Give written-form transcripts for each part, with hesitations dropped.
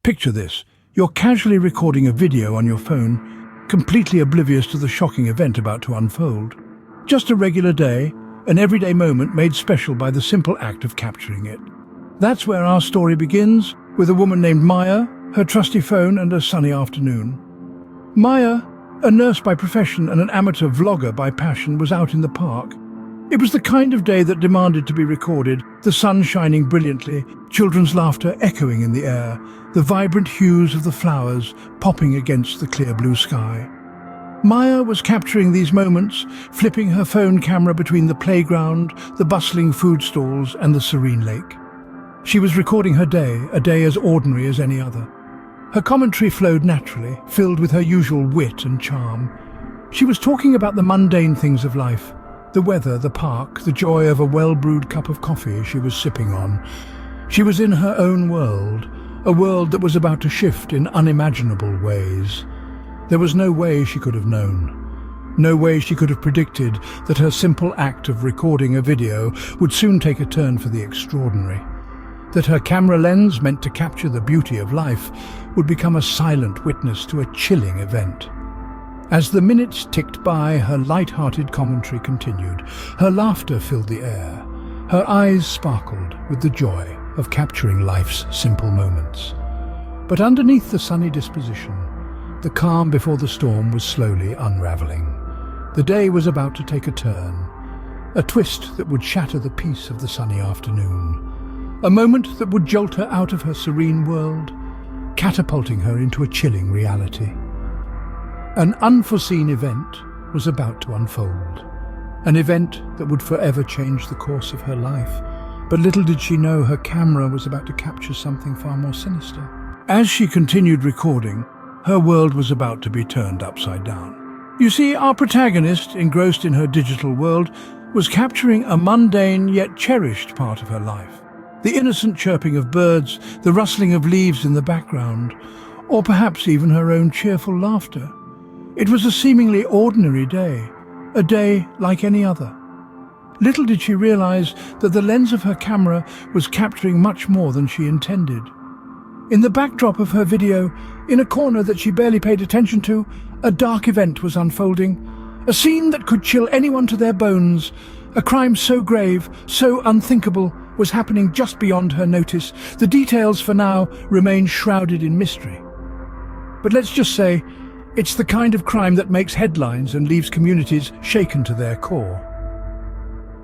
Picture this. You're casually recording a video on your phone, completely oblivious to the shocking event about to unfold. Just a regular day, an everyday moment made special by the simple act of capturing it. That's where our story begins, with a woman named Maya, her trusty phone and a sunny afternoon. Maya, a nurse by profession and an amateur vlogger by passion, was out in the park. It was the kind of day that demanded to be recorded, the sun shining brilliantly, children's laughter echoing in the air, the vibrant hues of the flowers popping against the clear blue sky. Maya was capturing these moments, flipping her phone camera between the playground, the bustling food stalls and the serene lake. She was recording her day, a day as ordinary as any other. Her commentary flowed naturally, filled with her usual wit and charm. She was talking about the mundane things of life, the weather, the park, the joy of a well-brewed cup of coffee she was sipping on. She was in her own world, a world that was about to shift in unimaginable ways. There was no way she could have known. No way she could have predicted that her simple act of recording a video would soon take a turn for the extraordinary. That her camera lens, meant to capture the beauty of life, would become a silent witness to a chilling event. As the minutes ticked by, her light-hearted commentary continued. Her laughter filled the air. Her eyes sparkled with the joy of capturing life's simple moments. But underneath the sunny disposition, the calm before the storm was slowly unraveling. The day was about to take a turn, a twist that would shatter the peace of the sunny afternoon, a moment that would jolt her out of her serene world, catapulting her into a chilling reality. An unforeseen event was about to unfold, an event that would forever change the course of her life. But little did she know her camera was about to capture something far more sinister. As she continued recording, her world was about to be turned upside down. You see, our protagonist, engrossed in her digital world, was capturing a mundane yet cherished part of her life. The innocent chirping of birds, the rustling of leaves in the background, or perhaps even her own cheerful laughter. It was a seemingly ordinary day, a day like any other. Little did she realize that the lens of her camera was capturing much more than she intended. In the backdrop of her video, in a corner that she barely paid attention to, a dark event was unfolding, a scene that could chill anyone to their bones. A crime so grave, so unthinkable, was happening just beyond her notice. The details for now remain shrouded in mystery. But let's just say, it's the kind of crime that makes headlines and leaves communities shaken to their core.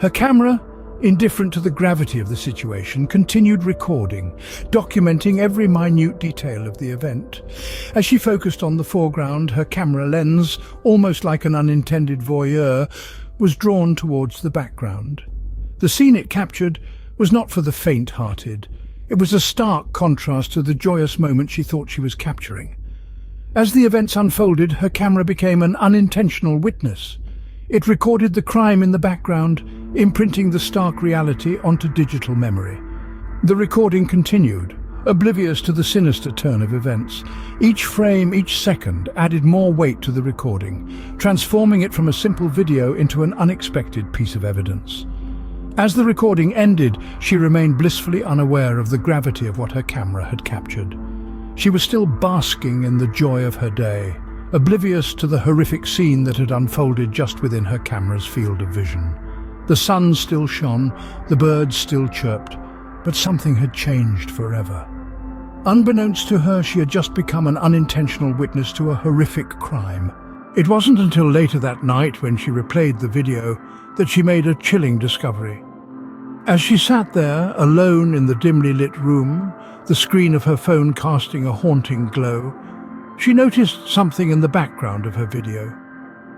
Her camera, indifferent to the gravity of the situation, continued recording, documenting every minute detail of the event. As she focused on the foreground, her camera lens, almost like an unintended voyeur, was drawn towards the background. The scene it captured was not for the faint-hearted. It was a stark contrast to the joyous moment she thought she was capturing. As the events unfolded, her camera became an unintentional witness. It recorded the crime in the background, imprinting the stark reality onto digital memory. The recording continued, oblivious to the sinister turn of events. Each frame, each second, added more weight to the recording, transforming it from a simple video into an unexpected piece of evidence. As the recording ended, she remained blissfully unaware of the gravity of what her camera had captured. She was still basking in the joy of her day, oblivious to the horrific scene that had unfolded just within her camera's field of vision. The sun still shone, the birds still chirped, but something had changed forever. Unbeknownst to her, she had just become an unintentional witness to a horrific crime. It wasn't until later that night, when she replayed the video, that she made a chilling discovery. As she sat there, alone in the dimly lit room, the screen of her phone casting a haunting glow, she noticed something in the background of her video.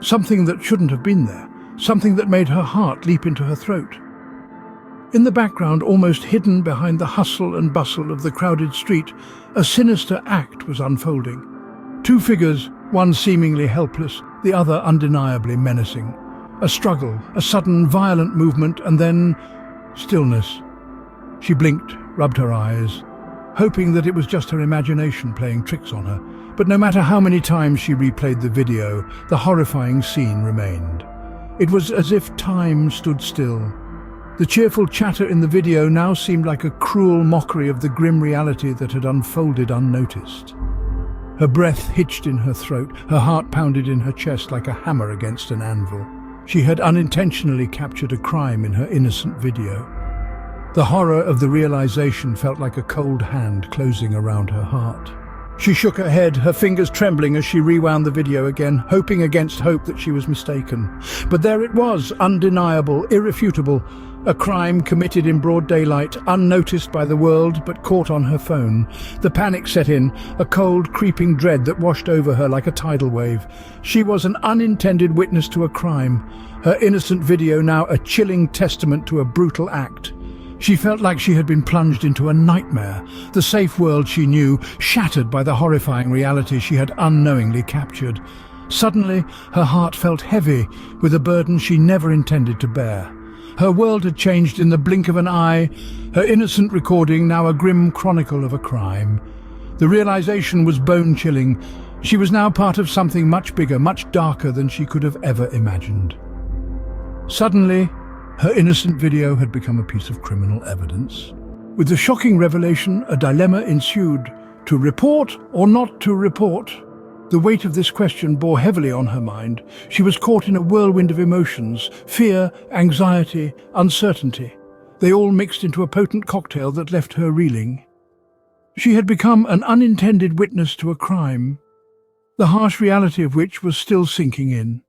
Something that shouldn't have been there. Something that made her heart leap into her throat. In the background, almost hidden behind the hustle and bustle of the crowded street, a sinister act was unfolding. Two figures, one seemingly helpless, the other undeniably menacing. A struggle, a sudden violent movement, and then stillness. She blinked, rubbed her eyes, hoping that it was just her imagination playing tricks on her. But no matter how many times she replayed the video, the horrifying scene remained. It was as if time stood still, The cheerful chatter in the video now seemed like a cruel mockery of the grim reality that had unfolded unnoticed. Her breath hitched in her throat, her heart pounded in her chest like a hammer against an anvil. She had unintentionally captured a crime in her innocent video. The horror of the realization felt like a cold hand closing around her heart. She shook her head, her fingers trembling as she rewound the video again, hoping against hope that she was mistaken. But there it was, undeniable, irrefutable. A crime committed in broad daylight, unnoticed by the world, but caught on her phone. The panic set in, a cold, creeping dread that washed over her like a tidal wave. She was an unintended witness to a crime, her innocent video now a chilling testament to a brutal act. She felt like she had been plunged into a nightmare, the safe world she knew, shattered by the horrifying reality she had unknowingly captured. Suddenly, her heart felt heavy with a burden she never intended to bear. Her world had changed in the blink of an eye, her innocent recording now a grim chronicle of a crime. The realization was bone-chilling. She was now part of something much bigger, much darker than she could have ever imagined. Suddenly, her innocent video had become a piece of criminal evidence. With the shocking revelation, a dilemma ensued: to report or not to report? The weight of this question bore heavily on her mind. She was caught in a whirlwind of emotions: fear, anxiety, uncertainty. They all mixed into a potent cocktail that left her reeling. She had become an unintended witness to a crime, the harsh reality of which was still sinking in.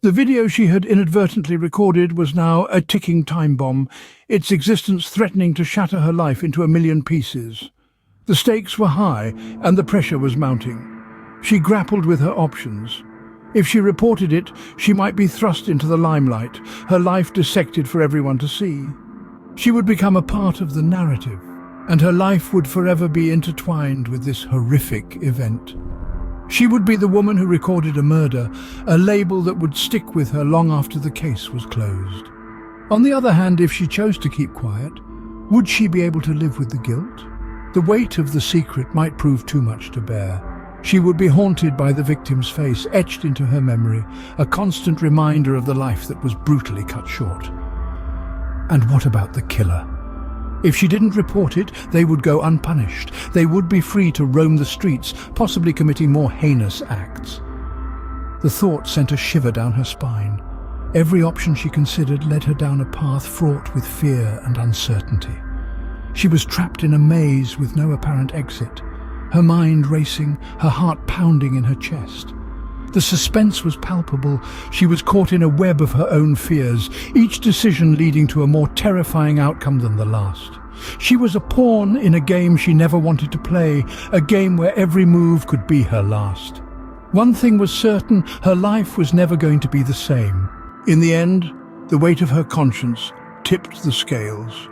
The video she had inadvertently recorded was now a ticking time bomb, its existence threatening to shatter her life into a million pieces. The stakes were high, and the pressure was mounting. She grappled with her options. If she reported it, she might be thrust into the limelight, her life dissected for everyone to see. She would become a part of the narrative, and her life would forever be intertwined with this horrific event. She would be the woman who recorded a murder, a label that would stick with her long after the case was closed. On the other hand, if she chose to keep quiet, would she be able to live with the guilt? The weight of the secret might prove too much to bear. She would be haunted by the victim's face, etched into her memory, a constant reminder of the life that was brutally cut short. And what about the killer? If she didn't report it, they would go unpunished. They would be free to roam the streets, possibly committing more heinous acts. The thought sent a shiver down her spine. Every option she considered led her down a path fraught with fear and uncertainty. She was trapped in a maze with no apparent exit, her mind racing, her heart pounding in her chest. The suspense was palpable. She was caught in a web of her own fears, each decision leading to a more terrifying outcome than the last. She was a pawn in a game she never wanted to play, a game where every move could be her last. One thing was certain: her life was never going to be the same. In the end, the weight of her conscience tipped the scales.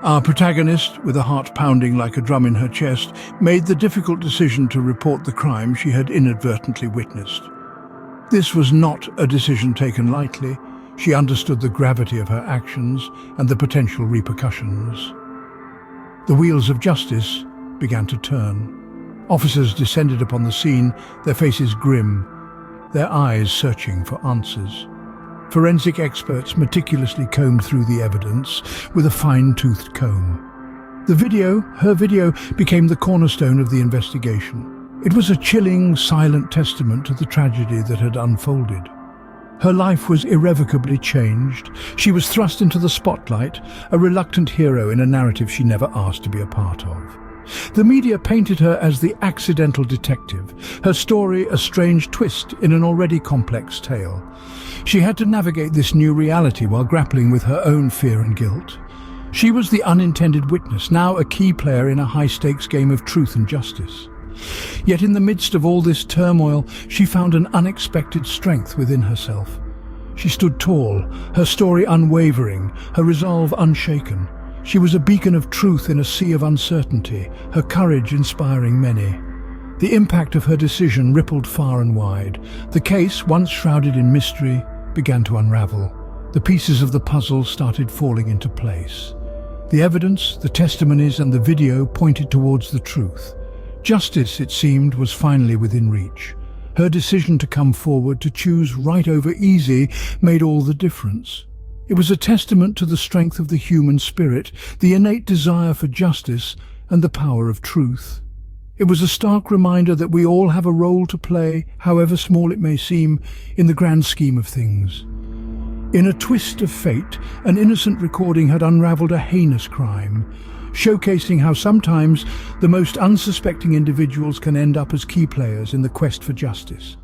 Our protagonist, with a heart pounding like a drum in her chest, made the difficult decision to report the crime she had inadvertently witnessed. This was not a decision taken lightly. She understood the gravity of her actions and the potential repercussions. The wheels of justice began to turn. Officers descended upon the scene, their faces grim, their eyes searching for answers. Forensic experts meticulously combed through the evidence with a fine-toothed comb. Her video, became the cornerstone of the investigation. It was a chilling, silent testament to the tragedy that had unfolded. Her life was irrevocably changed. She was thrust into the spotlight, a reluctant hero in a narrative she never asked to be a part of. The media painted her as the accidental detective, her story a strange twist in an already complex tale. She had to navigate this new reality while grappling with her own fear and guilt. She was the unintended witness, now a key player in a high-stakes game of truth and justice. Yet in the midst of all this turmoil, she found an unexpected strength within herself. She stood tall, her story unwavering, her resolve unshaken. She was a beacon of truth in a sea of uncertainty, her courage inspiring many. The impact of her decision rippled far and wide. The case, once shrouded in mystery, began to unravel. The pieces of the puzzle started falling into place. The evidence, the testimonies, and the video pointed towards the truth. Justice, it seemed, was finally within reach. Her decision to come forward, to choose right over easy, made all the difference. It was a testament to the strength of the human spirit, the innate desire for justice, and the power of truth. It was a stark reminder that we all have a role to play, however small it may seem, in the grand scheme of things. In a twist of fate, an innocent recording had unraveled a heinous crime, showcasing how sometimes the most unsuspecting individuals can end up as key players in the quest for justice.